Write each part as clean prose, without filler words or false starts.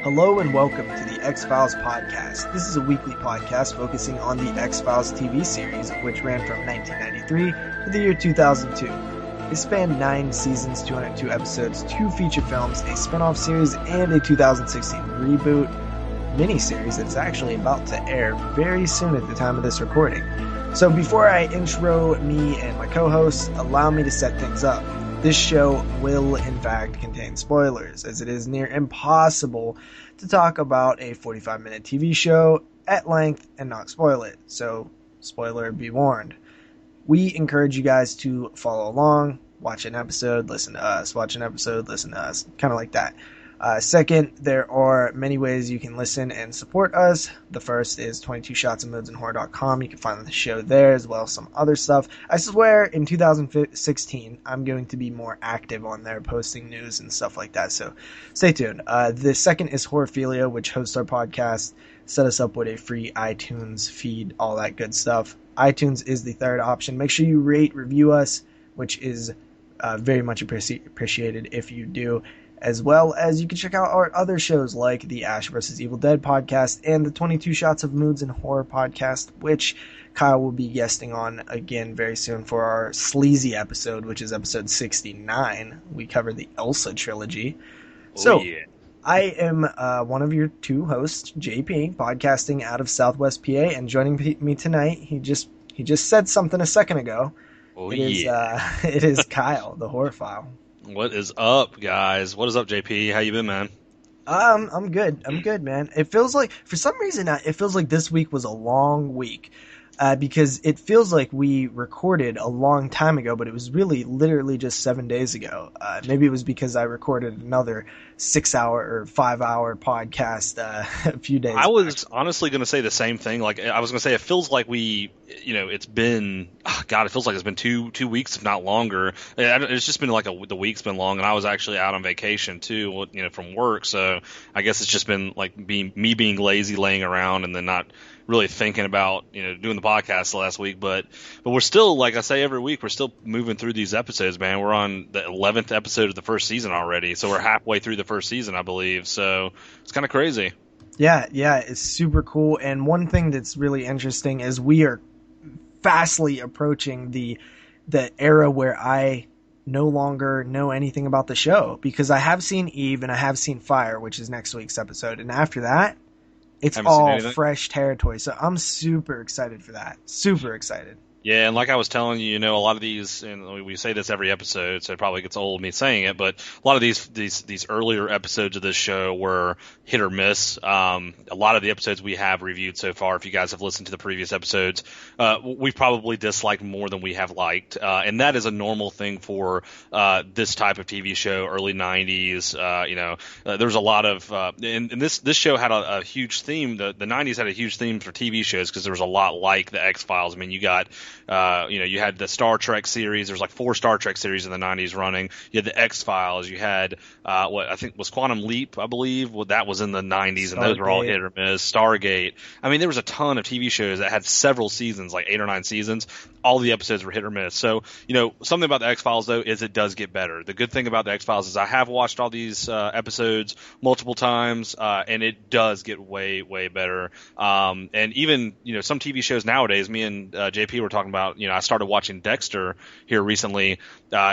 Hello and welcome to the X-Files podcast. This is a weekly podcast focusing on the X-Files TV series, which ran from 1993 to the year 2002. It spanned 9 seasons, 202 episodes, 2 feature films, a spin-off series, and a 2016 reboot miniseries that's actually about to air very soon at the time of this recording. So before I intro me and my co-hosts, allow me to set things up. This show will, in fact, contain spoilers, as it is near impossible to talk about a 45-minute TV show at length and not spoil it. So, spoiler, be warned. We encourage you guys to follow along, watch an episode, listen to us, watch an episode, listen to us, kind of like that. Second, there are many ways you can listen and support us. The first is 22shotsofmoodsandzandhorror.com. You can find the show there as well as some other stuff. I swear in 2016 I'm going to be more active on there, posting news and stuff like that, so stay tuned. The second is Horrorphilia, which hosts our podcast, set us up with a free iTunes feed, all that good stuff. iTunes is the third option. Make sure you rate, review us, which is very much appreciated if you do. As well as you can check out our other shows like the Ash vs. Evil Dead podcast and the 22 Shots of Moods and Horror podcast, which Kyle will be guesting on again very soon for our sleazy episode, which is episode 69. We cover the Elsa trilogy. Yeah. I am one of your two hosts, JP, podcasting out of Southwest PA, and joining me tonight, he just said something a second ago. It is Kyle, the Horrorphile. What is up, guys? What is up, JP? How you been, man? I'm good, man. It feels like, for some reason, it feels like this week was a long week. Because it feels like we recorded a long time ago, but it was really literally just 7 days ago. Maybe it was because I recorded another 6-hour or 5-hour podcast a few days I was honestly going to say the same thing. Like, I was going to say, it feels like it's been, it feels like it's been two weeks, if not longer. It's just been like the week's been long, and I was actually out on vacation too, from work. So I guess it's just been like being lazy, laying around, and then not really thinking about doing the podcast last week, but we're still, like I say every week, we're still moving through these episodes, man. We're on the 11th episode of the first season already, so we're halfway through the first season, I believe. So it's kind of crazy. Yeah, it's super cool. And one thing that's really interesting is we are fastly approaching the era where I no longer know anything about the show, because I have seen Eve and I have seen Fire, which is next week's episode, and after that, it's all fresh territory, so I'm super excited for that. Super excited. Yeah, and like I was telling you, a lot of these, and we say this every episode, so it probably gets old me saying it, but a lot of these earlier episodes of this show were hit or miss. A lot of the episodes we have reviewed so far, if you guys have listened to the previous episodes, we've probably disliked more than we have liked, and that is a normal thing for this type of TV show, early 90s. There's a lot of, and this show had a huge theme. The 90s had a huge theme for TV shows because there was a lot like the X-Files. I mean, you got you had the Star Trek series. There's like 4 Star Trek series in the 90s running. You had the X-Files. You had what I think was Quantum Leap, I believe. Well, that was in the 90s, and those were all hit or miss. Stargate. I mean, there was a ton of TV shows that had several seasons, like 8 or 9 seasons. All the episodes were hit or miss. So, something about the X-Files, though, is it does get better. The good thing about the X-Files is I have watched all these episodes multiple times, and it does get way, way better. And even, some TV shows nowadays, me and JP were talking about, I started watching Dexter here recently.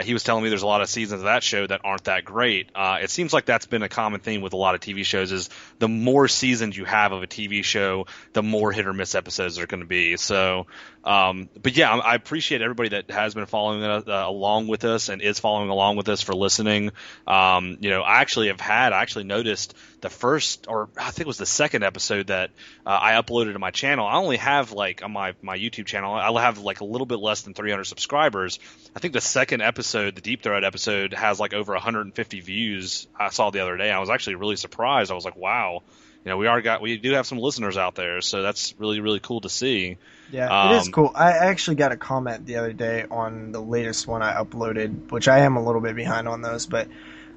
He was telling me there's a lot of seasons of that show that aren't that great. It seems like that's been a common theme with a lot of TV shows, is the more seasons you have of a TV show, the more hit or miss episodes there are going to be. So, but yeah, I appreciate everybody that has been following along with us and is following along with us for listening. I actually noticed the first, or I think it was the second episode that I uploaded to my channel. I only have on my YouTube channel, I'll have a little bit less than 300 subscribers. I think the second episode, the Deep Throat episode, has over 150 views. I saw the other day. I was actually really surprised. I was like, wow, we do have some listeners out there, so that's really, really cool to see. Yeah, it is cool. I actually got a comment the other day on the latest one I uploaded, which I am a little bit behind on those, but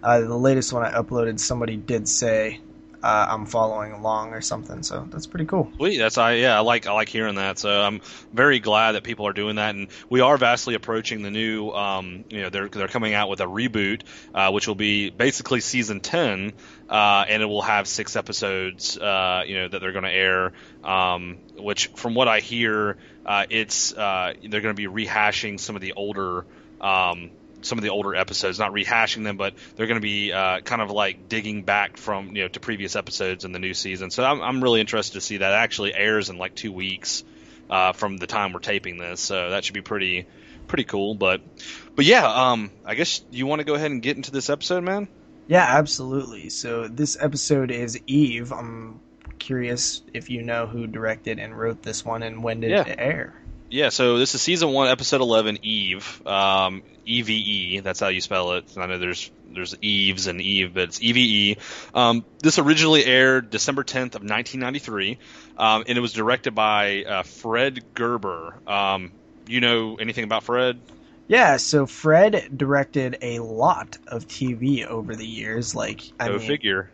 the latest one I uploaded, somebody did say, I'm following along or something. So that's pretty cool. Sweet. I like hearing that. So I'm very glad that people are doing that, and we are vastly approaching the new. They're coming out with a reboot, which will be basically season 10, and it will have 6 episodes. That they're going to air. Which, from what I hear, it's they're going to be rehashing some of the older. Some of the older episodes, not rehashing them, but they're going to be kind of like digging back from to previous episodes in the new season. So I'm really interested to see that. It actually airs in like 2 weeks from the time we're taping this, so that should be pretty cool. But yeah, I guess you want to go ahead and get into this episode, man. Yeah, absolutely. So this episode is Eve. I'm curious if you know who directed and wrote this one and when did it air. Yeah, so this is season 1, episode 11, Eve. EVE. That's how you spell it. I know there's Eves and Eve, but it's EVE. This originally aired December 10th of 1993, and it was directed by Fred Gerber. You know anything about Fred? Yeah, so Fred directed a lot of TV over the years. Figure.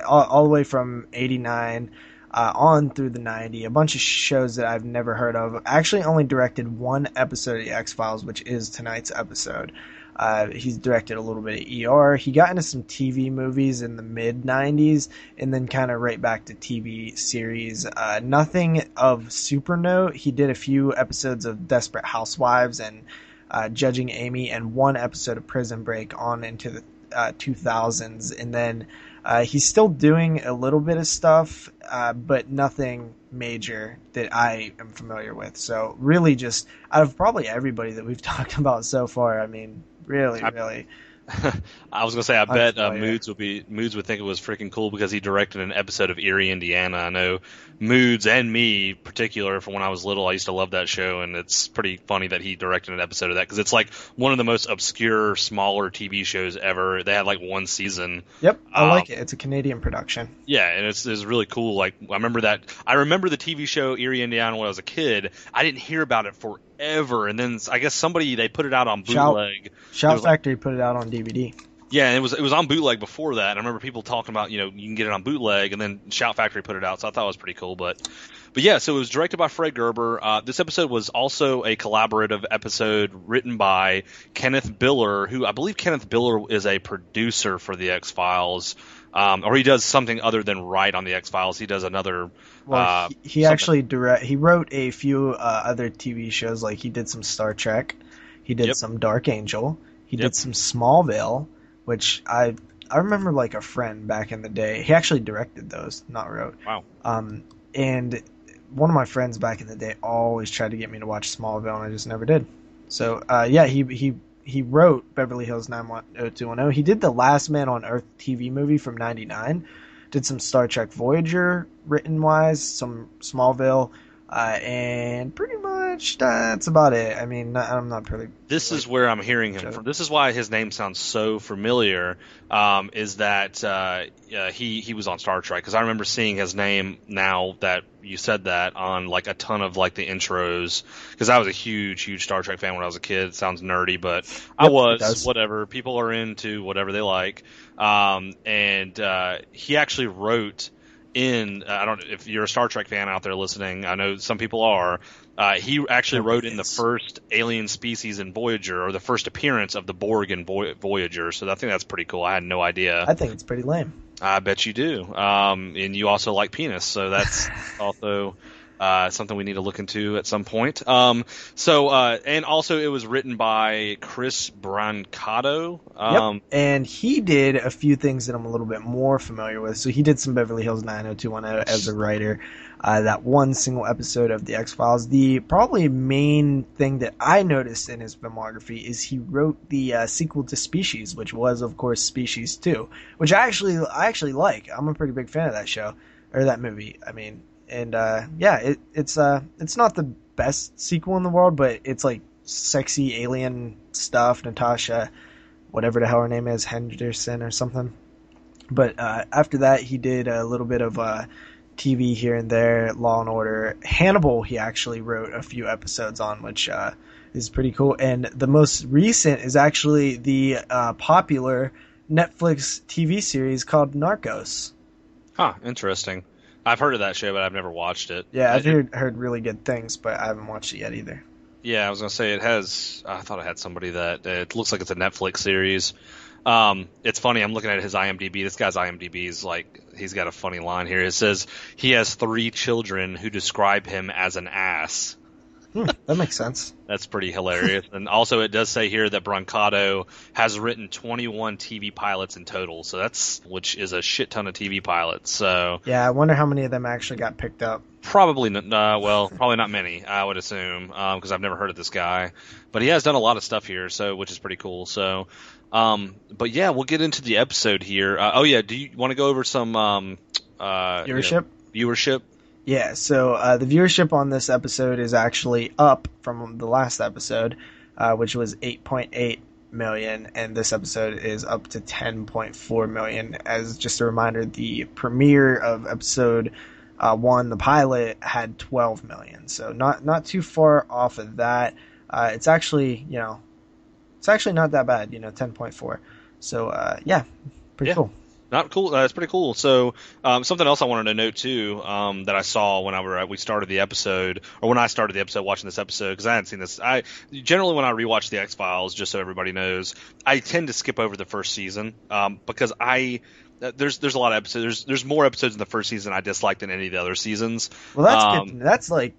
all the way from 89 on through the 90, a bunch of shows that I've never heard of. Actually only directed one episode of The X-Files, which is tonight's episode. He's directed a little bit of ER. He got into some TV movies in the mid-90s and then kind of right back to TV series. Nothing of super note. He did a few episodes of Desperate Housewives and Judging Amy and one episode of Prison Break on into the 2000s. And then he's still doing a little bit of stuff, but nothing major that I am familiar with. So really just out of probably everybody that we've talked about so far, I mean, really. I was gonna say, I bet Moods would think it was freaking cool because he directed an episode of Erie, Indiana. I know Moods and me, particular, from when I was little, I used to love that show, and it's pretty funny that he directed an episode of that because it's like one of the most obscure, smaller TV shows ever. They had like one season. Yep, I like it. It's a Canadian production. Yeah, and it's really cool. Like I remember the TV show Erie, Indiana when I was a kid. I didn't hear about it forever, and then I guess they put it out on bootleg. Shout Factory put it out on DVD. Yeah, and it was on bootleg before that. And I remember people talking about, you can get it on bootleg, and then Shout Factory put it out, so I thought it was pretty cool. But yeah, so it was directed by Fred Gerber. This episode was also a collaborative episode written by Kenneth Biller, who I believe Kenneth Biller is a producer for the X-Files, or he does something other than write on the X-Files. He does another. Well, he actually he wrote a few other TV shows, like he did some Star Trek, he did some Dark Angel, he did some Smallville, which I remember like a friend back in the day. He actually directed those, not wrote. Wow. And one of my friends back in the day always tried to get me to watch Smallville, and I just never did. So he wrote Beverly Hills 90210. He did the Last Man on Earth TV movie from '99. Did some Star Trek Voyager written wise, some Smallville, and pretty much that's about it. I mean, I'm not really. This is where I'm hearing him from. This is why his name sounds so familiar. Is that he was on Star Trek? Because I remember seeing his name now that you said that on like a ton of like the intros. Because I was a huge Star Trek fan when I was a kid. It sounds nerdy, but I was. Whatever. People are into whatever they like. And he actually wrote in. I don't know if you're a Star Trek fan out there listening. I know some people are. He actually wrote in the first alien species in Voyager, or the first appearance of the Borg in Voyager. So I think that's pretty cool. I had no idea. I think it's pretty lame. I bet you do. And you also like penis, so that's also something we need to look into at some point. And also it was written by Chris Brancato. Yep. And he did a few things that I'm a little bit more familiar with. So he did some Beverly Hills 90210 as a writer. That one single episode of The X-Files. The probably main thing that I noticed in his filmography is he wrote the sequel to Species, which was, of course, Species 2, which I actually like. I'm a pretty big fan of that show, or that movie, I mean. And it's not the best sequel in the world, but it's like sexy alien stuff. Natasha, whatever the hell her name is, Henderson or something. But after that, he did a little bit of TV here and there, Law and Order. Hannibal, he actually wrote a few episodes on, which is pretty cool. And the most recent is actually the popular Netflix TV series called Narcos. Huh, interesting. I've heard of that show, but I've never watched it. Yeah, I've heard really good things, but I haven't watched it yet either. Yeah, I was gonna say it has. I thought I had somebody that it looks like it's a Netflix series. It's funny. I'm looking at his IMDb. This guy's IMDb is like he's got a funny line here. It says he has 3 children who describe him as an ass. That makes sense. That's pretty hilarious. And also, it does say here that Brancato has written 21 TV pilots in total. So which is a shit ton of TV pilots. So yeah, I wonder how many of them actually got picked up. probably probably not many. I would assume because I've never heard of this guy, but he has done a lot of stuff here. So which is pretty cool. So, but yeah, we'll get into the episode here. Oh yeah, do you want to go over some Viewership? Viewership. Yeah, so the viewership on this episode is actually up from the last episode, which was 8.8 million, and this episode is up to 10.4 million. As just a reminder, the premiere of episode 1, the pilot, had 12 million, so not too far off of that. It's actually not that bad, 10.4. So yeah, pretty cool. Not cool. That's pretty cool. So, something else I wanted to note too, that I saw when we started the episode, or when I started the episode watching this episode, because I hadn't seen this. I generally, when I rewatch the X-Files, just so everybody knows, I tend to skip over the first season, because there's a lot of episodes. There's more episodes in the first season I dislike than any of the other seasons. Well, that's good. That's like,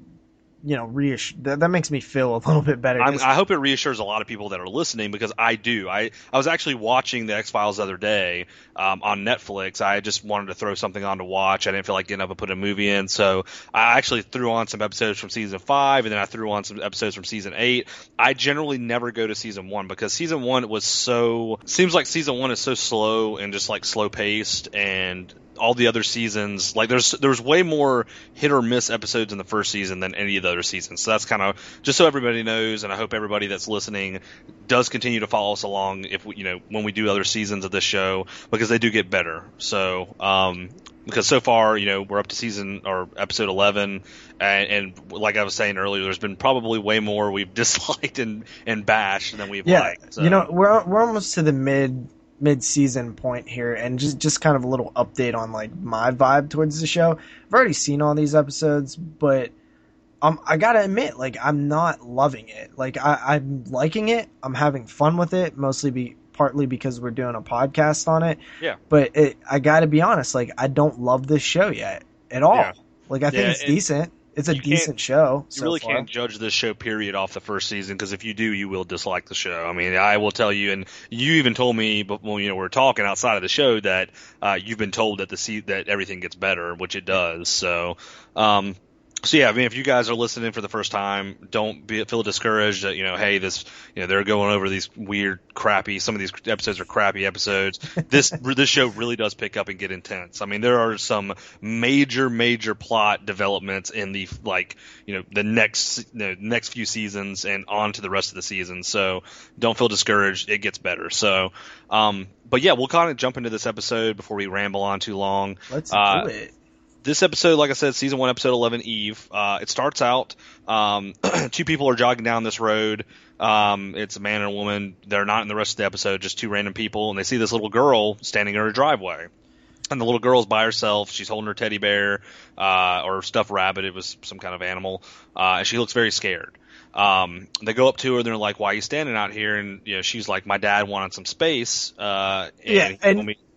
that makes me feel a little bit better. I hope it reassures a lot of people that are listening, because I do. I was actually watching the X-Files the other day on Netflix. I just wanted to throw something on to watch. I didn't feel like getting up and putting a movie in, so I actually threw on some episodes from season 5, and then I threw on some episodes from season 8. I generally never go to season 1 because season 1 seems like season 1 is so slow and just like slow paced, and all the other seasons, like there's way more hit or miss episodes in the first season than any of the other seasons. So that's kind of just so everybody knows, and I hope everybody that's listening does continue to follow us along if we, when we do other seasons of this show, because they do get better. So because so far, we're up to season or episode 11, and like I was saying earlier, there's been probably way more we've disliked and bashed than we've liked. So. We're almost to the mid-season point here, and just kind of a little update on like my vibe towards the show. I've already seen all these episodes, but I gotta admit, like, I'm not loving it. Like, I'm liking it. I'm having fun with it, partly because we're doing a podcast on it. Yeah. But I gotta be honest, like, I don't love this show yet at all. Yeah. Like, I think it's decent. It's a decent show. You really can't judge this show, period, off the first season, because if you do, you will dislike the show. I mean, I will tell you, and you even told me, but when we were talking outside of the show, that you've been told that everything gets better, which it does. So, so yeah, I mean, if you guys are listening for the first time, don't feel discouraged that, hey, this, they're going over these weird, crappy, some of these episodes are crappy episodes. This show really does pick up and get intense. I mean, there are some major plot developments in the, the next few seasons and on to the rest of the season. So don't feel discouraged. It gets better. So, but yeah, we'll kind of jump into this episode before we ramble on too long. Let's do it. This episode, like I said, season 1, episode 11, Eve. It starts out, 2 people are jogging down this road. It's a man and a woman. They're not in the rest of the episode, just 2 random people. And they see this little girl standing in her driveway. And the little girl's by herself. She's holding her teddy bear, or stuffed rabbit. It was some kind of animal. And she looks very scared. They go up to her and they're like, "Why are you standing out here?" And she's like, "My dad wanted some space."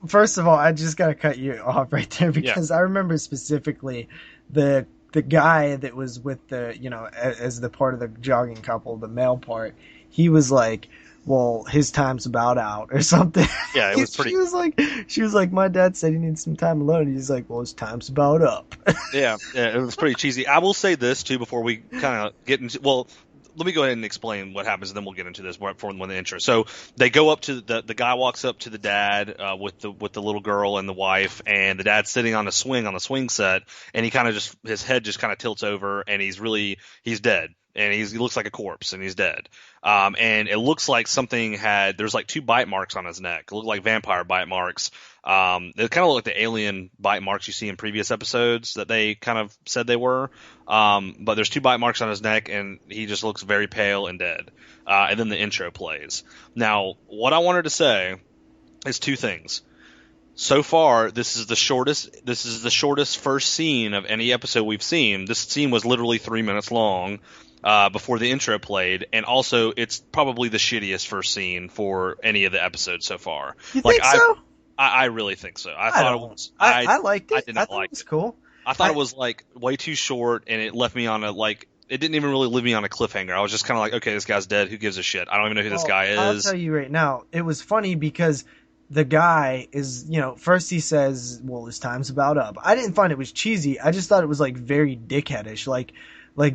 First of all, I just gotta cut you off right there, because I remember specifically the guy that was with the as the part of the jogging couple, the male part. He was like, "Well, his time's about out," or something. Yeah, it was pretty. She was like, "My dad said he needs some time alone." He's like, "Well, his time's about up." yeah, it was pretty cheesy. I will say this too before we kind of get into let me go ahead and explain what happens, and then we'll get into this more when the intro. So they go up to the guy walks up to the dad with the little girl and the wife, and the dad's sitting on the swing set, and he kind of his head just kind of tilts over, and he's dead, and he looks like a corpse, and he's dead. And it looks like there's like 2 bite marks on his neck. It looked like vampire bite marks. They kind of look like the alien bite marks you see in previous episodes that they kind of said they were. But there's 2 bite marks on his neck, and he just looks very pale and dead. And then the intro plays. Now, what I wanted to say is 2 things. So far, this is the shortest. This is the shortest first scene of any episode we've seen. This scene was literally 3 minutes long before the intro played, and also it's probably the shittiest first scene for any of the episodes so far. You Like think so? I really think so. I I thought it don't. was. I liked I it. did I not thought it like was it. cool. I thought it was like way too short, and it left me on a like. It didn't even really leave me on a cliffhanger. I was just kind of like, okay, this guy's dead. Who gives a shit? I don't even know who this Well, guy I'll is. tell you right now, it was funny because the guy is, first he says, "Well, his time's about up." I didn't find it was cheesy. I just thought it was like very dickheadish. Like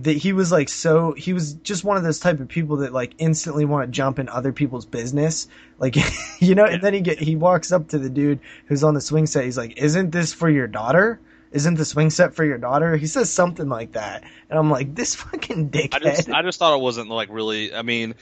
that he was like he was just one of those type of people that like instantly want to jump in other people's business. Like, Yeah. and then he walks up to the dude who's on the swing set. He's like, "Isn't this for your daughter? Isn't the swing set for your daughter?" He says something like that. And I'm like, this fucking dickhead. I just thought it wasn't like really. I mean,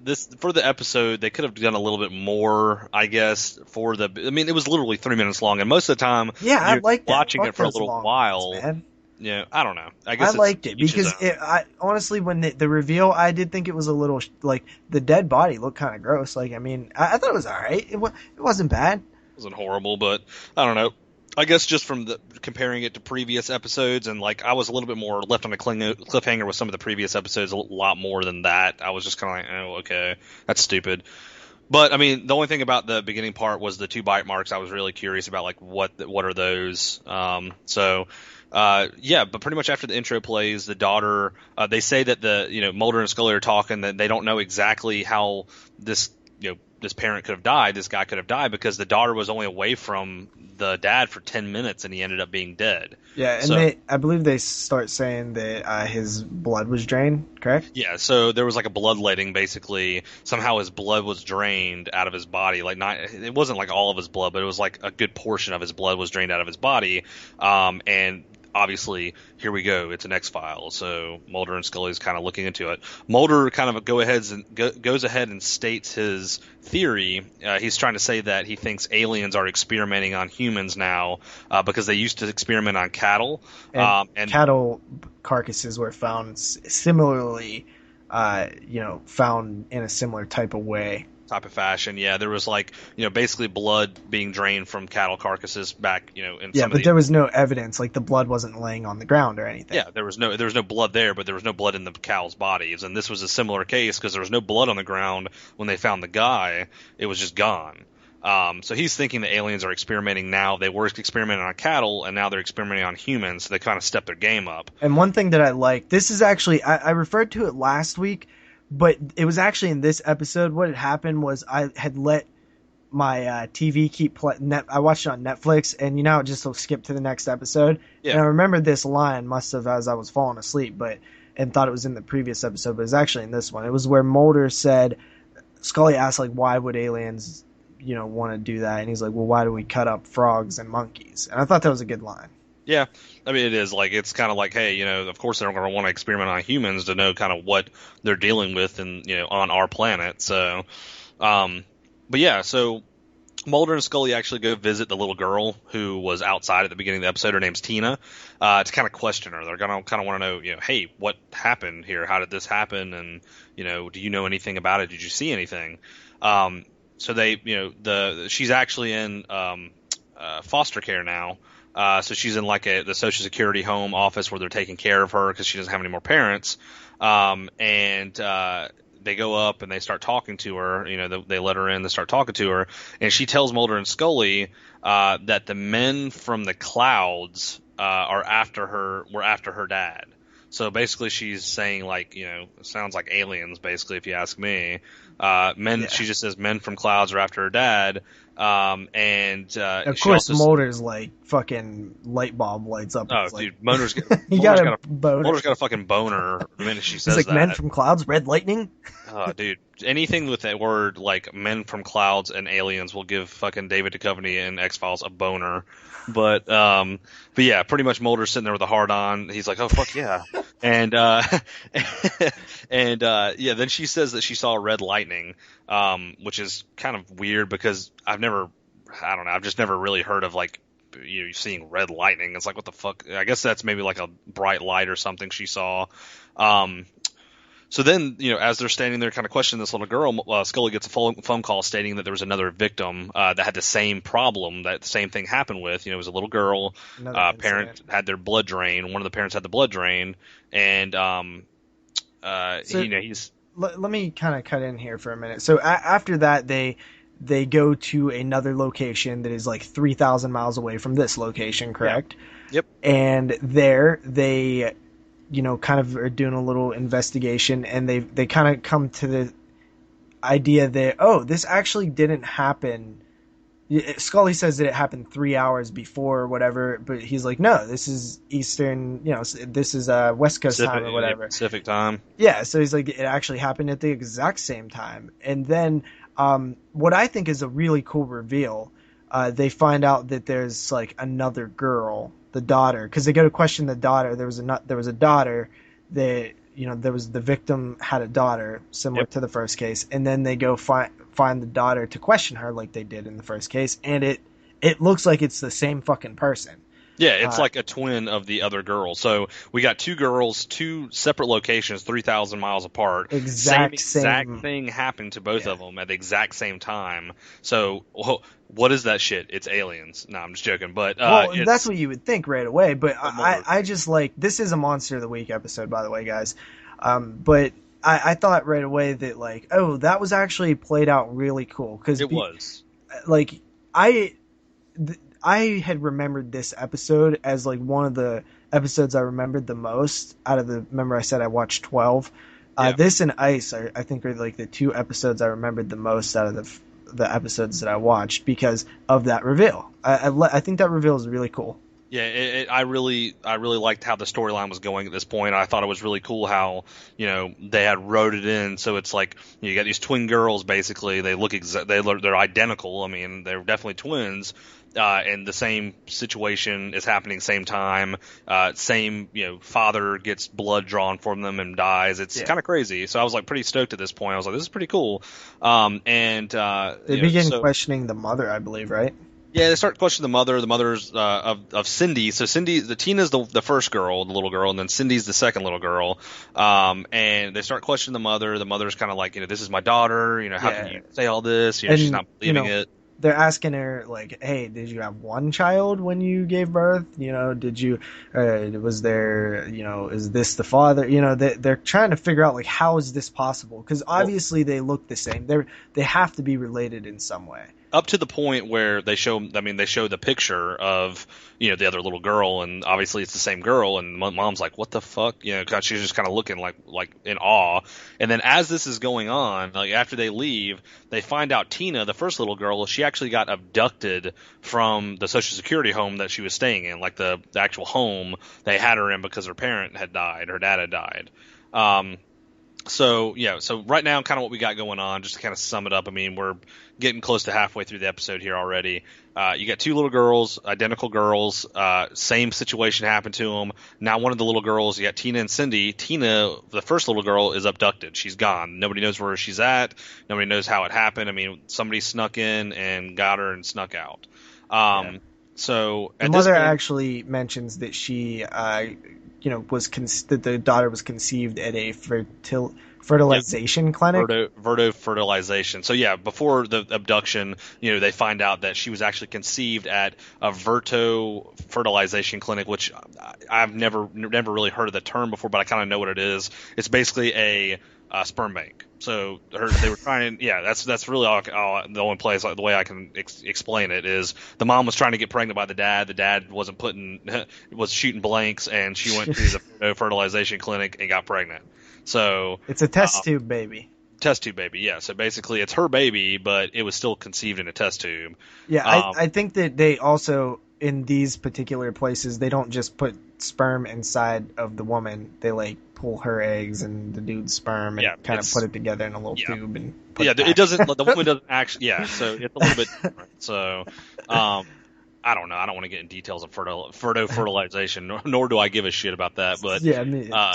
this for the episode they could have done a little bit more, I guess. For the, I mean, it was literally 3 minutes long, and most of the time Yeah, I you're like that. watching Fuck it for a those little long while. ones, man. Yeah, I don't know. I I guess liked it each his because own. I honestly, when the reveal, I did think it was a little like the dead body looked kind of gross. Like, I mean, I thought it was all right. It wasn't bad. It wasn't horrible, but I don't know. I guess just from the comparing it to previous episodes, and like I was a little bit more left on a cliffhanger with some of the previous episodes, a lot more than that. I was just kind of like, oh, okay, that's stupid. But I mean, the only thing about the beginning part was the two bite marks. I was really curious about like what are those. Yeah, but pretty much after the intro plays, the daughter. They say that Mulder and Scully are talking that they don't know exactly how this parent could have died. This guy could have died because the daughter was only away from the dad for 10 minutes and he ended up being dead. Yeah, and So I believe they start saying that his blood was drained. Correct? yeah, so there was like a bloodletting basically. Somehow his blood was drained out of his body. Like not, it wasn't like all of his blood, but it was like a good portion of his blood was drained out of his body. And obviously, here we go. It's an X-File. So Mulder and Scully is kind of looking into it. Mulder kind of goes ahead and states his theory. He's trying to say that he thinks aliens are experimenting on humans now because they used to experiment on cattle. And cattle carcasses were found similarly, found in a similar type of way. Type of fashion, yeah. There was like, basically blood being drained from cattle carcasses back, in Yeah, some of but the. there was no evidence, like the blood wasn't laying on the ground or anything. Yeah, there was no blood there, but there was no blood in the cow's bodies, and this was a similar case because there was no blood on the ground when they found the guy. It was just gone. So he's thinking the aliens are experimenting now. They were experimenting on cattle, and now they're experimenting on humans. So they kind of stepped their game up. And one thing that I like, this is actually, I referred to it last week, but it was actually in this episode. What had happened was I had let my TV keep I watched it on Netflix, and it just will skip to the next episode. Yeah. And I remembered this line, must have as I was falling asleep, and thought it was in the previous episode, but it was actually in this one. It was where Mulder said, Scully asked, like, why would aliens, want to do that? And he's like, well, why do we cut up frogs and monkeys? And I thought that was a good line. Yeah, I mean, it is like, it's kind of like, hey, of course they're going to want to experiment on humans to know kind of what they're dealing with and, on our planet. So, but yeah, so Mulder and Scully actually go visit the little girl who was outside at the beginning of the episode. Her name's Tina, to kind of question her. They're going to kind of want to know, hey, what happened here? How did this happen? And, do you know anything about it? Did you see anything? So they, she's actually in, foster care now. So she's in like the Social Security home office where they're taking care of her because she doesn't have any more parents. They go up and they start talking to her. They let her in. They start talking to her, and she tells Mulder and Scully that the men from the clouds are after her. Were after her dad. So basically, she's saying like, it sounds like aliens. Basically, if you ask me, men. Yeah. She just says men from clouds are after her dad. Of course, Mulder's like fucking light bulb lights up. Oh, like, dude, Mulder's got a fucking boner the minute she says that. He's like, that. men from clouds, red lightning. Oh, dude, anything with that word like men from clouds and aliens will give fucking David Duchovny in X-Files a boner. But yeah, pretty much Mulder's sitting there with a hard on. He's like, oh fuck yeah, and then she says that she saw red lightning, which is kind of weird because I've just never really heard of like seeing red lightning. It's like, what the fuck? I guess that's maybe like a bright light or something she saw. So then, as they're standing there kind of questioning this little girl, Scully gets a phone call stating that there was another victim that had the same problem, that the same thing happened with. It was a little girl. Another incident. Parent had their blood drained. One of the parents had the blood drained, and So he's let me kind of cut in here for a minute. So after that, they go to another location that is like 3,000 miles away from this location, correct? Yep. And there they, kind of are doing a little investigation, and they kind of come to the idea that, oh, this actually didn't happen. Scully says that it happened 3 hours before or whatever, but he's like, no, this is Eastern, this is West Coast time or whatever. Pacific time. Yeah, so he's like, it actually happened at the exact same time. And then what I think is a really cool reveal, they find out that there's like another girl, the daughter, because they go to question the daughter. There was a daughter that, there was the victim had a daughter similar to the first case, and then they go find the daughter to question her like they did in the first case, and it looks like it's the same fucking person. Yeah, it's like a twin of the other girl. So we got two girls, two separate locations, 3,000 miles apart. Exact thing happened to both of them at the exact same time. So what is that shit? It's aliens. No, I'm just joking. But that's what you would think right away. But I just like, this is a Monster of the Week episode, by the way, guys. But I thought right away that like, oh, that was actually played out really cool, because it was like I had remembered this episode as like one of the episodes I remembered the most out of the. Remember, I said I watched 12. This and Ice, I think, are like the two episodes I remembered the most out of the episodes that I watched because of that reveal. I think that reveal is really cool. Yeah, I really liked how the storyline was going at this point. I thought it was really cool how they had wrote it in, so it's like you got these twin girls. Basically, they look they're identical. I mean, they're definitely twins. And the same situation is happening same time. Same, father gets blood drawn from them and dies. It's kind of crazy. So I was like pretty stoked at this point. I was like, this is pretty cool. They begin questioning the mother, I believe, right? Yeah, they start questioning the mother. The mother's of Cindy. So Tina's the first girl, the little girl, and then Cindy's the second little girl. And they start questioning the mother. The mother's kind of like, this is my daughter. How can you say all this? She's not believing it. They're asking her like, hey, did you have one child when you gave birth? Did you, was there, is this the father? They're trying to figure out like, how is this possible? Because obviously they look the same. They have to be related in some way. Up to the point where they show the picture of, the other little girl, and obviously it's the same girl, and mom's like, what the fuck? Cause she's just kind of looking like in awe. And then as this is going on, like after they leave, they find out Tina, the first little girl, she actually got abducted from the Social Security home that she was staying in, like the actual home they had her in because her parent had died, her dad had died. So right now, kind of what we got going on, just to kind of sum it up. I mean, we're getting close to halfway through the episode here already. You got two little girls, identical girls, same situation happened to them. Now one of the little girls, you got Tina and Cindy. Tina, the first little girl, is abducted. She's gone. Nobody knows where she's at. Nobody knows how it happened. I mean, somebody snuck in and got her and snuck out. So the mother actually mentions that she that the daughter was conceived at a fertilization clinic. Verto fertilization. So before the abduction, they find out that she was actually conceived at a Verto fertilization clinic, which I've never really heard of the term before, but I kind of know what it is. It's basically a sperm bank. So they were trying. That's really the only place, the way I can explain it is the mom was trying to get pregnant by the dad. The dad was shooting blanks, and she went to the fertilization clinic and got pregnant. So it's a test tube baby. Test tube baby, yeah. So basically, it's her baby, but it was still conceived in a test tube. Yeah, I think that they also, in these particular places, they don't just put sperm inside of the woman. They like pull her eggs and the dude's sperm and kind of put it together in a little tube and put it back. It doesn't. The woman doesn't actually. Yeah, so it's a little bit different. So, I don't know. I don't want to get in details of fertilization, nor do I give a shit about that. But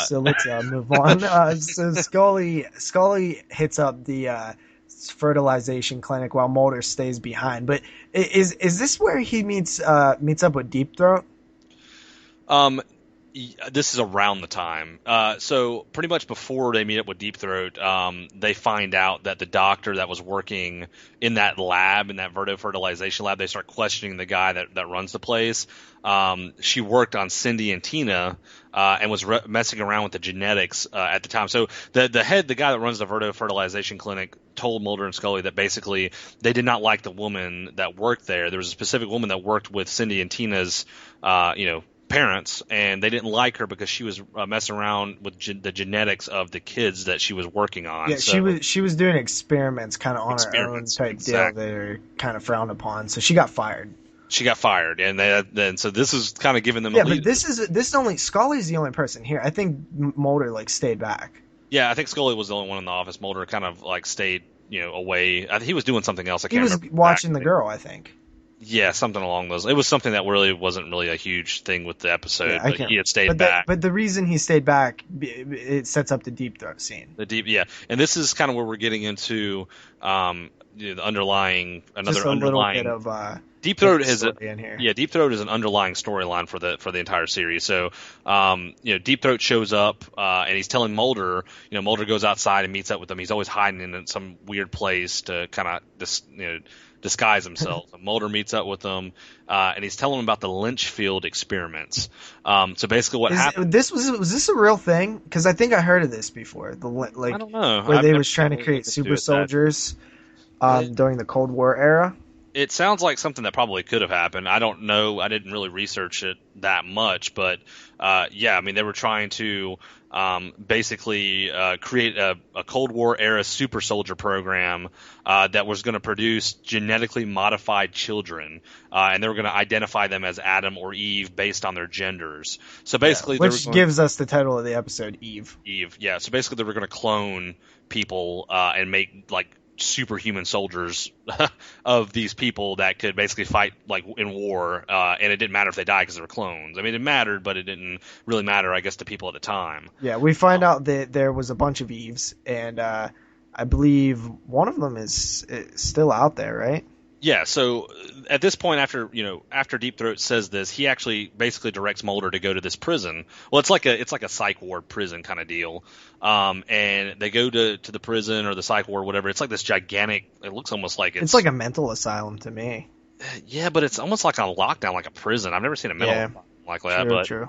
so let's move on. So Scully hits up the fertilization clinic while Mulder stays behind. But is this where he meets up with Deep Throat? This is around the time. So pretty much before they meet up with Deep Throat, they find out that the doctor that was working in that lab, in that vertofertilization lab, they start questioning the guy that runs the place. She worked on Cindy and Tina, and was messing around with the genetics at the time. So the guy that runs the vertofertilization clinic, told Mulder and Scully that basically they did not like the woman that worked there. There was a specific woman that worked with Cindy and Tina's, parents, and they didn't like her because she was messing around with the genetics of the kids that she was working on. Yeah, so, she was doing experiments kind of on her own type exactly. deal that are kind of frowned upon. So she got fired. She got fired, and then so this is kind of giving them. Yeah, but this only Scully's the only person here. I think Mulder stayed back. Yeah, I think Scully was the only one in the office. Mulder kind of stayed away. He was doing something else. He was watching the girl, I think. Yeah, something along those. It was something that really wasn't really a huge thing with the episode. Yeah, but he had stayed back. But the reason he stayed back, it sets up the Deep Throat scene. And this is kind of where we're getting into the underlying bit of Deep Throat Deep Throat is an underlying storyline for the entire series. So Deep Throat shows up and he's telling Mulder. Mulder goes outside and meets up with him. He's always hiding in some weird place to kind of disguise himself. Mulder meets up with him, and he's telling him about the Lynchfield experiments. So basically, what happened? Was this a real thing? Because I think I heard of this before. I don't know. Where they was trying to create super soldiers during the Cold War era. It sounds like something that probably could have happened. I don't know. I didn't really research it that much, but they were trying to basically create a Cold War era super soldier program that was going to produce genetically modified children, and they were going to identify them as Adam or Eve based on their genders. So basically, which gives us the title of the episode, Eve. Yeah. So basically, they were going to clone people and make superhuman soldiers of these people that could basically fight in war, and it didn't matter if they died because they were clones. I mean, it mattered, but it didn't really matter, I guess, to people at the time. Yeah, we find out that there was a bunch of Eves, and I believe one of them is still out there, right? Yeah, so at this point, after Deep Throat says this, he actually basically directs Mulder to go to this prison. Well, it's like a psych ward prison kind of deal, and they go to the prison or the psych ward, whatever. It's like this gigantic. It looks almost like it's like a mental asylum to me. Yeah, but it's almost like a lockdown, like a prison. I've never seen a mental asylum like that. True.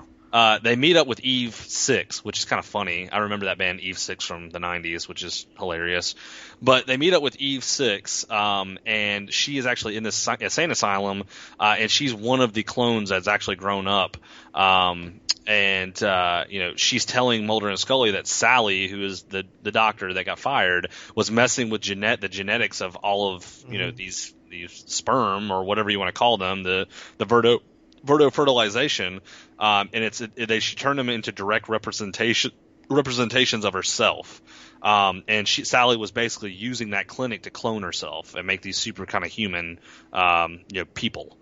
They meet up with Eve 6, which is kind of funny. I remember that band Eve 6 from the 90s, which is hilarious. But they meet up with Eve 6, and she is actually in this insane asylum, and she's one of the clones that's actually grown up. She's telling Mulder and Scully that Sally, who is the doctor that got fired, was messing with the genetics of all of these sperm, or whatever you want to call them, the vertofertilization, and she turned them into direct representations of herself. And Sally was basically using that clinic to clone herself and make these super kind of human, people.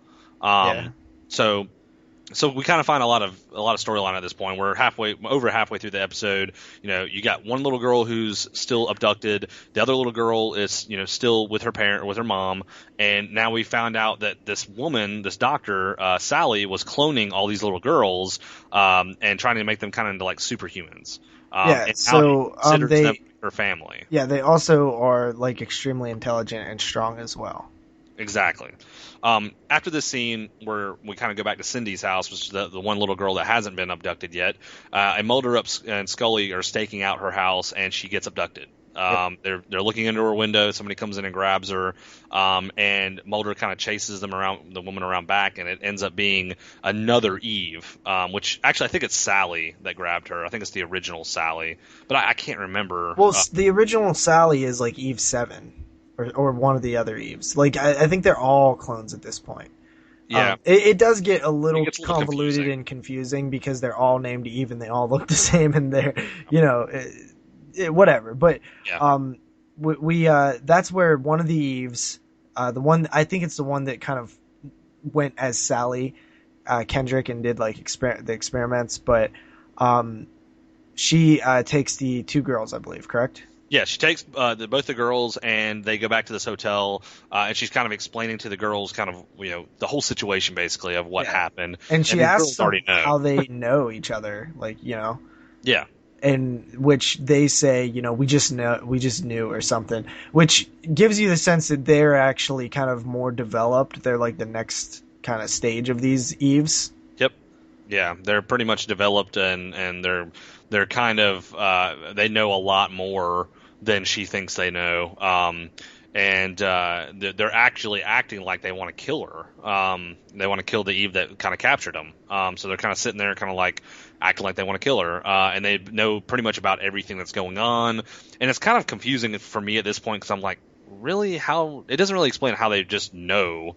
So we kind of find a lot of storyline at this point. We're over halfway through the episode. You got one little girl who's still abducted. The other little girl is, still with her parent or with her mom. And now we found out that this woman, this doctor, Sally, was cloning all these little girls, and trying to make them kind of into like superhumans. Them her family. Yeah, they also are like extremely intelligent and strong as well. Exactly. After this scene where we kind of go back to Cindy's house, which is the one little girl that hasn't been abducted yet, and Mulder and Scully are staking out her house, and she gets abducted. They're looking into her window. Somebody comes in and grabs her, and Mulder kind of chases the woman around back, and it ends up being another Eve, which actually I think it's Sally that grabbed her. I think it's the original Sally, but I can't remember. Well, the original Sally is like Eve 7. Or one of the other Eves. Like, I think they're all clones at this point. Yeah. It does get a little convoluted confusing. and confusing because they're all named Eve and they all look the same and they're, whatever. But that's where one of the Eves, I think it's the one that kind of went as Sally Kendrick and did like the experiments, but she takes the two girls, I believe, correct? Yeah, she takes both the girls and they go back to this hotel, and she's kind of explaining to the girls kind of the whole situation basically of what Yeah. happened, And and she these asks girls already them know. how they know each other, like, Yeah, and which they say, we just knew or something, which gives you the sense that they're actually kind of more developed. They're like the next kind of stage of these Eves. yep, yeah, they're pretty much developed and they're kind of they know a lot more than she thinks they know. And they're actually acting like they want to kill her. They want to kill the Eve that kind of captured them. So they're kind of sitting there, kind of like acting like they want to kill her, and they know pretty much about everything that's going on. And it's kind of confusing for me at this point because I'm like, really, how it doesn't really explain how they just know.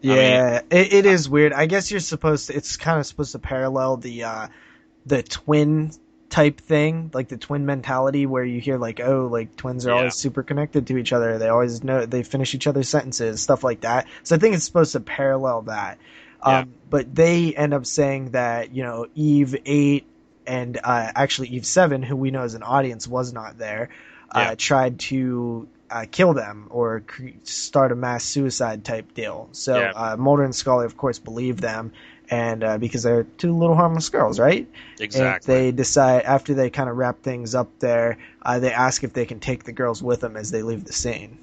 I mean, Yeah, it is weird. I guess you're supposed to. It's kind of supposed to parallel the twin type thing, like the twin mentality, where you hear like, oh, like twins are yeah, always super connected to each other. They always know they finish each other's sentences, stuff like that. So I think it's supposed to parallel that. yeah, But they end up saying that Eve 8 and actually Eve 7, who we know as an audience was not there, yeah. tried to kill them or start a mass suicide type deal. So Yeah, Mulder and Scully, of course, believe them, and because they're two little harmless girls, right? And exactly. they decide after they kind of wrap things up there, they ask if they can take the girls with them as they leave the scene.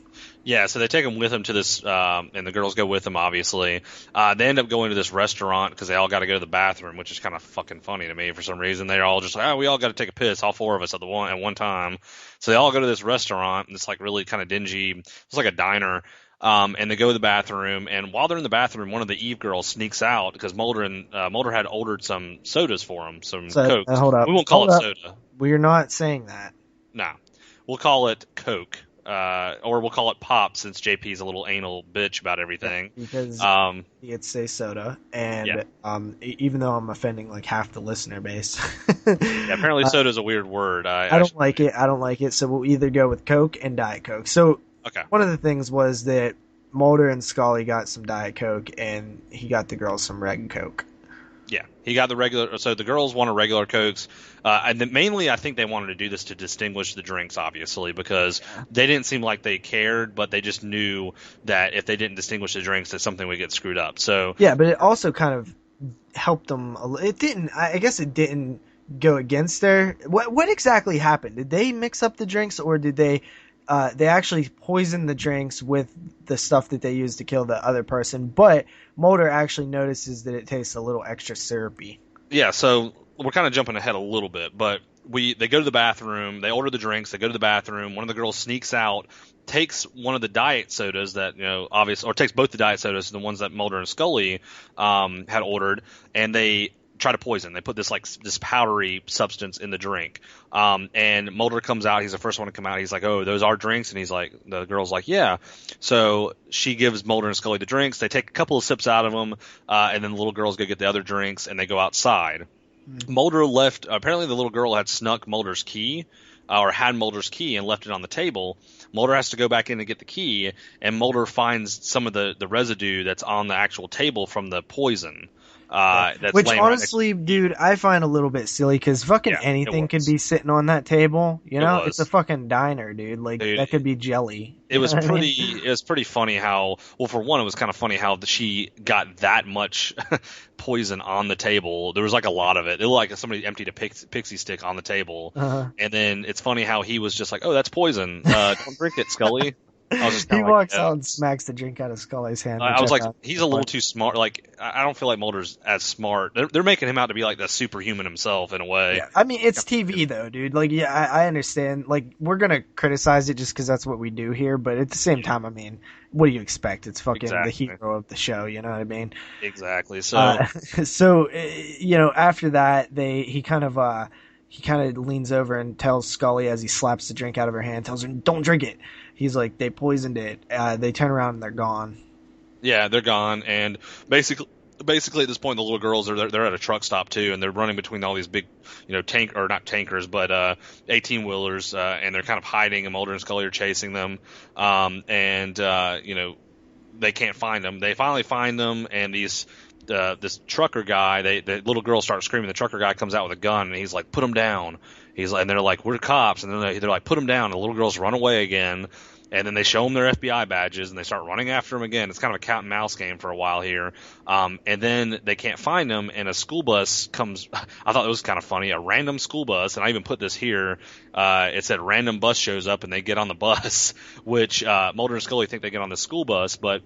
Yeah, so they take them with them to this, and the girls go with them, obviously. They end up going to this restaurant because they all got to go to the bathroom, which is kind of fucking funny to me for some reason. They're all just like, oh, we all got to take a piss, all four of us at one time. So they all go to this restaurant, and it's like really kind of dingy. It's like a diner. And they go to the bathroom, and while they're in the bathroom, one of the Eve girls sneaks out because Mulder had ordered some sodas for him, some So Cokes. hold up, We won't call hold it up. soda. We're not saying that. No, we'll call it Coke, or we'll call it Pop since JP's a little anal bitch about Yeah, everything. because Um, it's say soda, yeah, and even though I'm offending like half the listener base, yeah. Apparently, uh, soda is a weird word. I I don't should, like it. I don't like it. So we'll either go with Coke and Diet Coke. So okay. one of the things was that Mulder and Scully got some Diet Coke, and he got the girls some Reg Coke. Yeah, he got the regular. So the girls wanted regular Cokes, and then mainly I think they wanted to do this to distinguish the drinks, obviously, because Yeah. they didn't seem like they cared, but they just knew that if they didn't distinguish the drinks, that something would get screwed up. So Yeah, but it also kind of helped them. It didn't. I guess it didn't go against their. What exactly happened? Did they mix up the drinks, or did they actually poison the drinks with the stuff that they used to kill the other person? But Mulder actually notices that it tastes a little extra syrupy. yeah, so we're kind of jumping ahead a little bit, but they go to the bathroom, they order the drinks, they go to the bathroom. One of the girls sneaks out, takes one of the diet sodas that or takes both the diet sodas, the ones that Mulder and Scully had ordered, and they try to poison. They put this powdery substance in the drink, and Mulder comes out. He's the first one to come out. He's like, "Oh, those are drinks," and he's like, the girl's like, "Yeah." So she gives Mulder and Scully the drinks. They take a couple of sips out of them, and then the little girls go get the other drinks, and they go outside. Mm. Mulder left. Apparently, the little girl had snuck Mulder's key, or had Mulder's key and left it on the table. Mulder has to go back in and get the key, and Mulder finds some of the residue that's on the actual table from the poison. Yeah. That's Which laying right next to honestly, the key. dude, I find a little bit silly because fucking Yeah, it anything could was. be sitting on that table. It It's a was. fucking diner, dude. Like Dude, that could be jelly. it You know was what I mean? pretty funny how, well, for one, it was kind of funny how she got that much poison on the table. There was like a lot of it. It looked like somebody emptied a pixie stick on the table. Uh, And then it's funny how he was just like, "Oh, that's poison. Don't drink it, Scully." I was just he kind of like, walks yeah. out and smacks the drink out of Scully's hand, I which was I like, found he's so a little funny. too smart. Like, I don't feel like Mulder's as smart. They're making him out to be like the superhuman himself in a way. Yeah, I mean it's TV though, dude. Like, yeah, I understand. Like, we're gonna criticize it just because that's what we do here, but at the same time, I mean, what do you expect? It's fucking the Exactly. hero of the show. You know what I mean? Exactly. So, Uh, so after that, he kind of leans over and tells Scully as he slaps the drink out of her hand, tells her, "Don't drink it." He's like, "They poisoned it." They turn around and they're gone. yeah, they're gone, and basically at this point, the little girls they're at a truck stop too, and they're running between all these big, not tankers, but 18 wheelers, and they're kind of hiding, and Mulder and Scully are chasing them, and they can't find them. They finally find them, and these this trucker guy, the little girl starts screaming. The trucker guy comes out with a gun and he's like, "Put him down." He's like, and they're like, "We're cops," and then they're like, "Put him down." And the little girls run away again, and then they show them their FBI badges and they start running after him again. It's kind of a cat and mouse game for a while here, and then they can't find him, and a school bus comes. I thought it was kind of funny. A random school bus, and I even put this here. It said random bus shows up and they get on the bus, which Mulder and Scully think they get on the school bus, but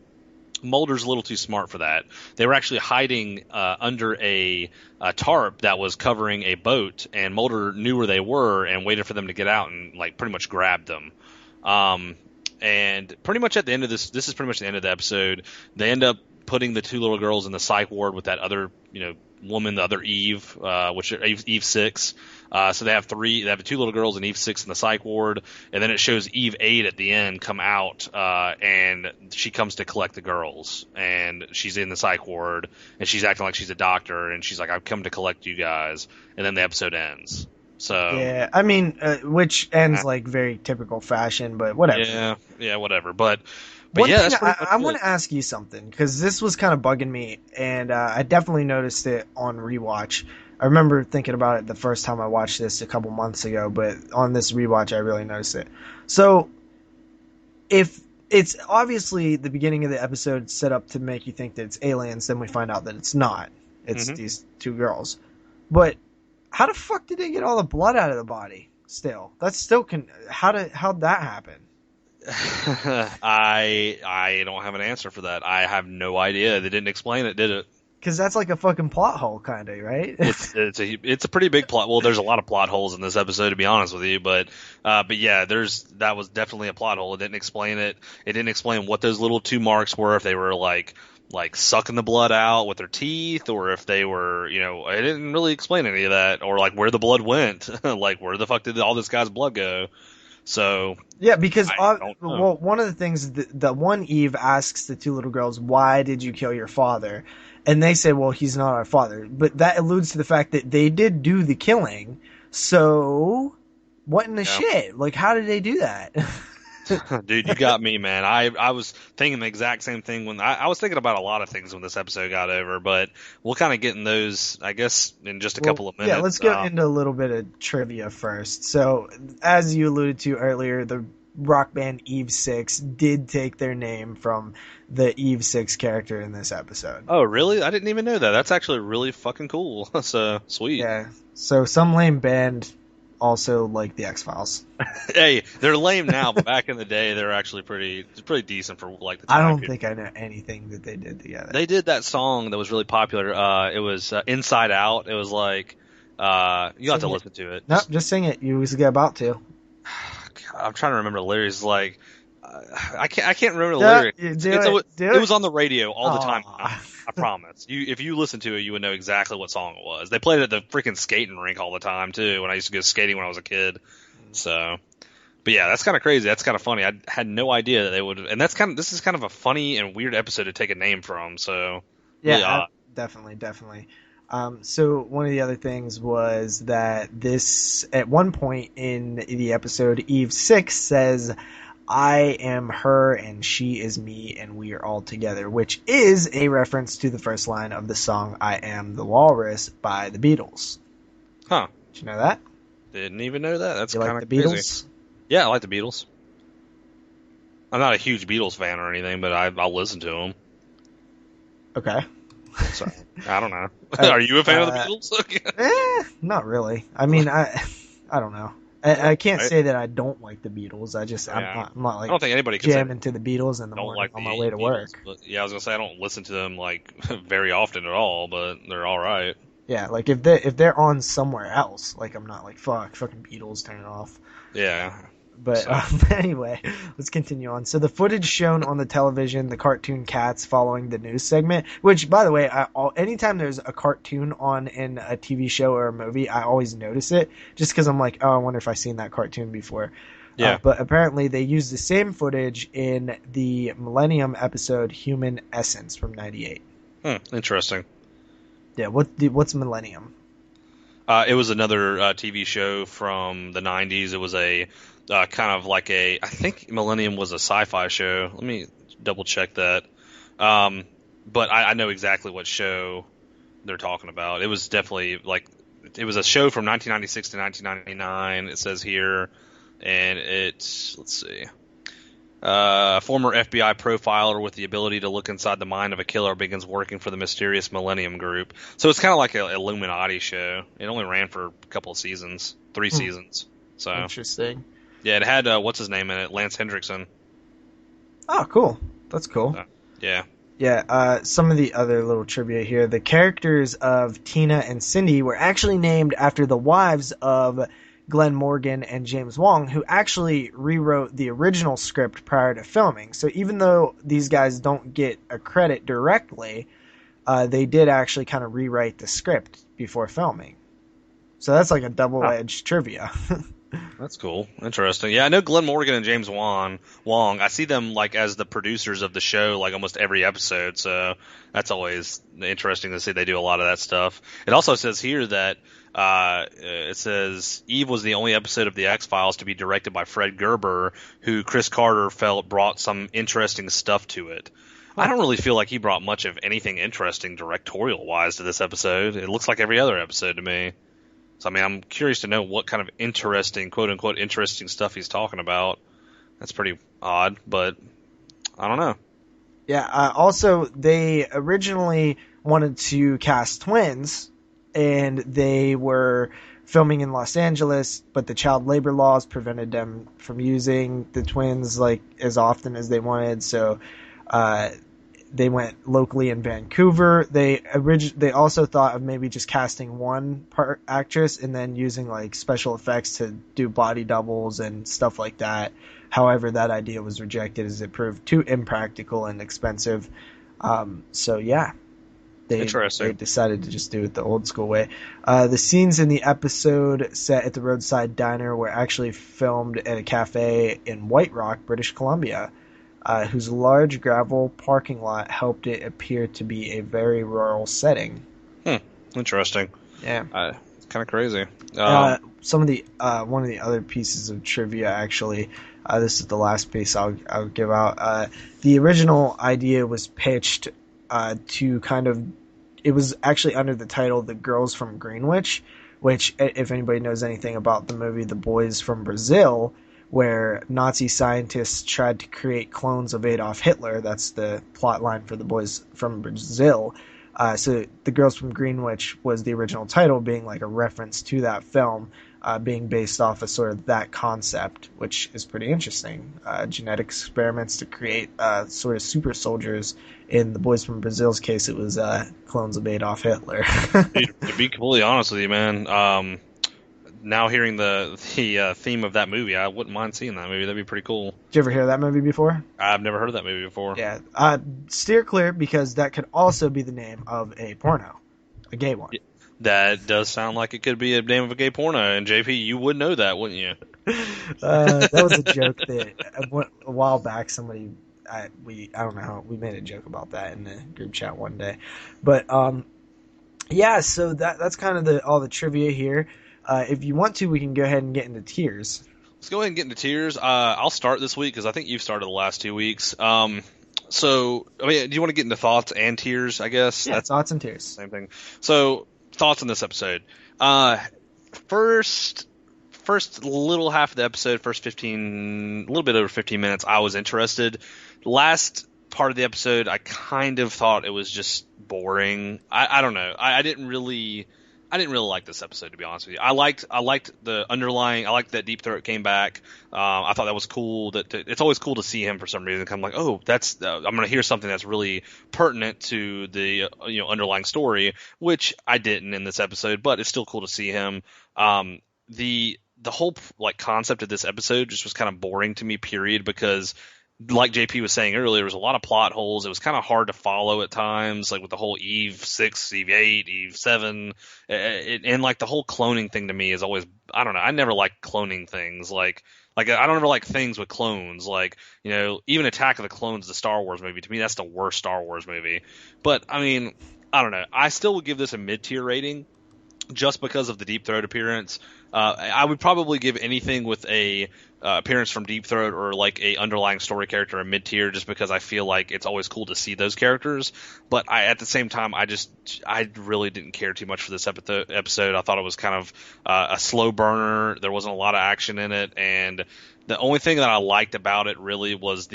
Mulder's a little too smart for that. They were actually hiding under a tarp that was covering a boat, and Mulder knew where they were and waited for them to get out and like pretty much grabbed them. And pretty much at the end of this is pretty much the end of the episode. They end up putting the two little girls in the psych ward with that other, woman, the other Eve, which Eve 6. So they have the two little girls and Eve 6 in the psych ward, and then it shows Eve 8 at the end come out, and she comes to collect the girls, and she's in the psych ward, and she's acting like she's a doctor, and she's like, "I've come to collect you guys," and then the episode ends. So yeah, I mean, which ends like very typical fashion, but whatever. Yeah, whatever. But One yeah, thing that's pretty much I want to ask you something, because this was kind of bugging me, and I definitely noticed it on rewatch. I remember thinking about it the first time I watched this a couple months ago, but on this rewatch I really noticed it. So, if it's obviously the beginning of the episode set up to make you think that it's aliens, then we find out that it's not. It's these two girls. But how the fuck did they get all the blood out of the body still? That's still... how'd that happen? I don't have an answer for that. I have no idea. They didn't explain it, did it? Because that's like a fucking plot hole, kind of, right? It's a pretty big plot. Well, there's a lot of plot holes in this episode, to be honest with you. But yeah, that was definitely a plot hole. It didn't explain it. It didn't explain what those little two marks were. If they were like sucking the blood out with their teeth, or if they were, it didn't really explain any of that, or like where the blood went. Like where the fuck did all this guy's blood go? So yeah, because one of the things the one Eve asks the two little girls, "Why did you kill your father?" And they say, "Well, he's not our father." But that alludes to the fact that they did do the killing. So what in the shit? Like, how did they do that? Dude, you got me, man. I was thinking the exact same thing when I was thinking about a lot of things when this episode got over, but we'll kind of get in those, I guess, in just a couple of minutes. Yeah, let's go into a little bit of trivia first. So, as you alluded to earlier, the rock band Eve 6 did take their name from the Eve 6 character in this episode. Oh, really? I didn't even know that. That's actually really fucking cool. So, sweet. Yeah. So, some lame band also like the X-Files. Hey, they're lame now, but back in the day, they're actually pretty decent for like the time. I don't think I know anything that they did together. They did that song that was really popular. It was Inside Out. It was like you have to listen to it. No, just sing it. You was about to. God, I'm trying to remember the lyrics. Like I can't remember the lyrics. It was on the radio all the time. I promise. If you listen to it, you would know exactly what song it was. They played it at the freaking skating rink all the time too. When I used to go skating when I was a kid. So, but yeah, that's kind of crazy. That's kind of funny. I had no idea that they would. And this is kind of a funny and weird episode to take a name from. So yeah, definitely. So one of the other things was that this, at one point in the episode, Eve 6 says, "I am her and she is me and we are all together," which is a reference to the first line of the song "I Am the Walrus" by the Beatles. Huh. Did you know that? Didn't even know that. That's kind of like the crazy. Beatles? Yeah, I like the Beatles. I'm not a huge Beatles fan or anything, but I'll listen to them. Okay. So, I don't know. Are you a fan of the Beatles? Not really. I mean, I don't know. I can't say that I don't like the Beatles. I'm not like I don't think anybody can jamming to the Beatles in the morning on my way to work. But yeah, I was gonna say I don't listen to them like very often at all, but they're all right. Yeah, like if they're on somewhere else, like I'm not like fucking Beatles, turn it off. Yeah. But anyway, let's continue on. So the footage shown on the television, the cartoon cats following the news segment, which, by the way, anytime there's a cartoon on in a TV show or a movie, I always notice it, just because I'm like, oh, I wonder if I've seen that cartoon before. Yeah. But apparently they used the same footage in the Millennium episode Human Essence from '98. Interesting. Yeah, what's Millennium? It was another TV show from the 90s. It was a kind of like I think Millennium was a sci-fi show. Let me double check that. but I know exactly what show they're talking about. It was definitely like it was a show from 1996 to 1999. It says here, and it's let's see. Former FBI profiler with the ability to look inside the mind of a killer begins working for the mysterious Millennium Group. So it's kind of like an Illuminati show. It only ran for a couple of seasons, 3 seasons. So Interesting. yeah, it had what's his name in it, Lance Hendrickson. Oh, cool. That's cool. Yeah. Yeah, some of the other little trivia here. The characters of Tina and Cindy were actually named after the wives of Glenn Morgan and James Wong, who actually rewrote the original script prior to filming. So even though these guys don't get a credit directly, they did actually kind of rewrite the script before filming. So that's like a double-edged trivia. That's cool. Interesting. Yeah, I know Glenn Morgan and James Wong. I see them like as the producers of the show, like almost every episode. So that's always interesting to see they do a lot of that stuff. It also says here that it says Eve was the only episode of the X-Files to be directed by Fred Gerber, who Chris Carter felt brought some interesting stuff to it. I don't really feel like he brought much of anything interesting directorial wise to this episode. It looks like every other episode to me. So, I mean, I'm curious to know what kind of interesting, quote unquote, interesting stuff he's talking about. That's pretty odd, but I don't know. Yeah, also, they originally wanted to cast twins, and they were filming in Los Angeles, but the child labor laws prevented them from using the twins like as often as they wanted, so they went locally in Vancouver. They also thought of maybe just casting one part actress and then using like special effects to do body doubles and stuff like that. However, that idea was rejected as it proved too impractical and expensive. So yeah, they decided to just do it the old school way. The scenes in the episode set at the roadside diner were actually filmed at a cafe in White Rock, British Columbia, whose large gravel parking lot helped it appear to be a very rural setting. Interesting. Yeah. It's kind of crazy. Some of the one of the other pieces of trivia, actually, this is the last piece I'll give out. The original idea was pitched to kind of, it was actually under the title "The Girls from Greenwich," which, if anybody knows anything about the movie "The Boys from Brazil," where Nazi scientists tried to create clones of Adolf Hitler. That's the plot line for The Boys from Brazil. So The Girls from Greenwich was the original title, being like a reference to that film, being based off of sort of that concept, which is pretty interesting. Genetic experiments to create sort of super soldiers. In The Boys from Brazil's case, it was clones of Adolf Hitler. To be completely honest with you, man, now hearing the theme of that movie, I wouldn't mind seeing that movie. That'd be pretty cool. Did you ever hear that movie before? I've never heard of that movie before. Yeah. Steer clear, because that could also be the name of a porno. A gay one. That does sound like it could be a name of a gay porno, and JP, you would know that, wouldn't you? That was a joke that a while back somebody, I don't know how, we made a joke about that in the group chat one day. But, yeah, so that's kind of all the trivia here. If you want to, we can go ahead and get into tiers. Let's go ahead and get into tiers. I'll start this week because I think you've started the last 2 weeks. So, I mean, do you want to get into thoughts and tiers, I guess? Yeah, thoughts and tiers. Same thing. So, thoughts on this episode. First little half of the episode, first 15, a little bit over 15 minutes, I was interested. Last part of the episode, I kind of thought it was just boring. I don't know. I didn't really like this episode, to be honest with you. I liked the underlying. I liked that Deep Throat came back. I thought that was cool. It's always cool to see him for some reason. I'm like, oh, that's I'm going to hear something that's really pertinent to the underlying story, which I didn't in this episode, but it's still cool to see him. The whole like concept of this episode just was kind of boring to me, period, because like JP was saying earlier, there was a lot of plot holes. It was kind of hard to follow at times, like with the whole Eve 6, Eve 8, Eve 7. And like the whole cloning thing to me is always, I don't know, I never liked cloning things. Like I don't ever like things with clones. Like, even Attack of the Clones, the Star Wars movie, to me, that's the worst Star Wars movie. But, I mean, I don't know. I still would give this a mid-tier rating. just because of the Deep Throat appearance. I would probably give anything with a appearance from Deep Throat or like a underlying story character a mid tier, just because I feel like it's always cool to see those characters. But at the same time, I really didn't care too much for this episode. I thought it was kind of a slow burner. There wasn't a lot of action in it, and the only thing that I liked about it really was at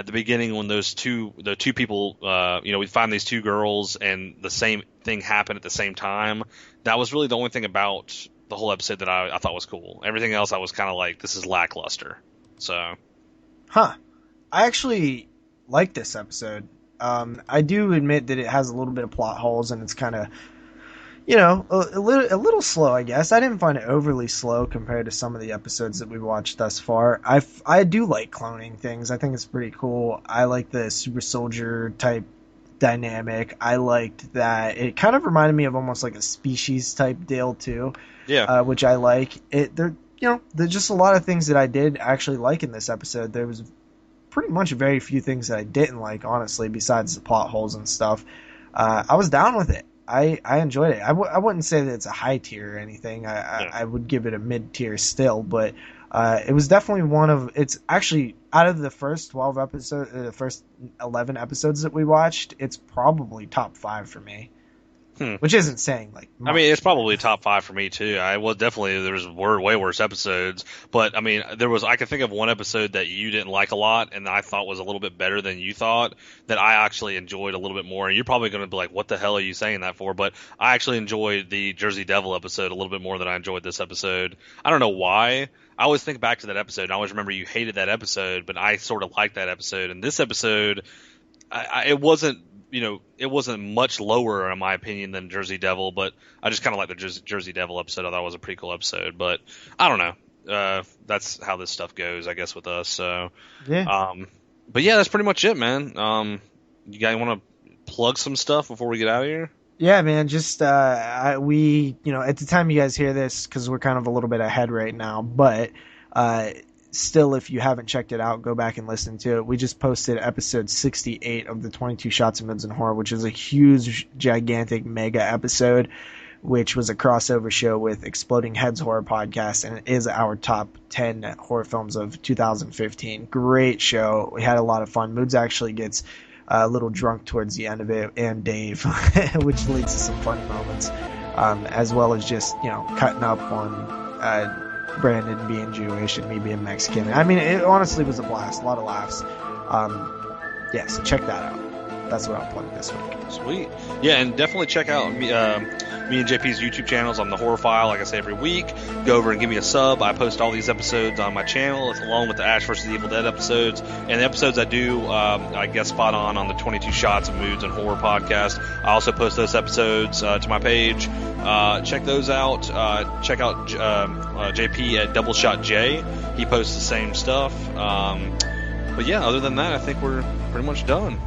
the beginning when the two people, we find these two girls and the same thing happened at the same time. That was really the only thing about the whole episode that I thought was cool. Everything else I was kind of like, this is lackluster. So, I actually like this episode. I do admit that it has a little bit of plot holes and it's kind of, a little slow, I guess. I didn't find it overly slow compared to some of the episodes that we've watched thus far. I do like cloning things. I think it's pretty cool. I like the super soldier type dynamic. I liked that it kind of reminded me of almost like a species type deal too. Yeah. Which I like. There's just a lot of things that I did actually like in this episode. There was pretty much very few things that I didn't like, honestly, besides the plot holes and stuff. I was down with it. I enjoyed it. I wouldn't say that it's a high tier or anything. I would give it a mid tier still, but it was definitely it's actually out of the first 12 episodes, the first 11 episodes that we watched, it's probably top 5 for me. Which isn't saying like much. I mean, it's probably top 5 for me too. There's way worse episodes, but I mean, I can think of one episode that you didn't like a lot and I thought was a little bit better than you thought, that I actually enjoyed a little bit more. And you're probably going to be like, what the hell are you saying that for? But I actually enjoyed the Jersey Devil episode a little bit more than I enjoyed this episode. I don't know why. I always think back to that episode and I always remember you hated that episode, but I sort of liked that episode. And this episode, it wasn't much lower in my opinion than Jersey Devil, but I just kind of like the Jersey Devil episode. I thought it was a pretty cool episode, but I don't know. That's how this stuff goes, I guess, with us. So, yeah. But yeah, that's pretty much it, man. You guys want to plug some stuff before we get out of here? Yeah, man. Just at the time you guys hear this, because we're kind of a little bit ahead right now, but still, if you haven't checked it out, go back and listen to it. We just posted episode 68 of the 22 Shots of Moods and Horror, which is a huge, gigantic, mega episode, which was a crossover show with Exploding Heads Horror Podcast, and it is our top 10 horror films of 2015. Great show. We had a lot of fun. Moods actually gets a little drunk towards the end of it, and Dave, which leads to some funny moments, as well as just, cutting up on Brandon being Jewish and me being Mexican. I mean, it honestly was a blast. A lot of laughs. So check that out. That's what I'll plug this week. Sweet. Yeah, and definitely check out me and JP's YouTube channels on the Horror File. Like I say every week, go over and give me a sub. I post all these episodes on my channel, along with the Ash vs. Evil Dead episodes. And the episodes I do, I guest spot on the 22 Shots of Moods and Horror podcast. I also post those episodes to my page. Check those out. Check out JP at Double Shot J. He posts the same stuff. But yeah, other than that, I think we're pretty much done.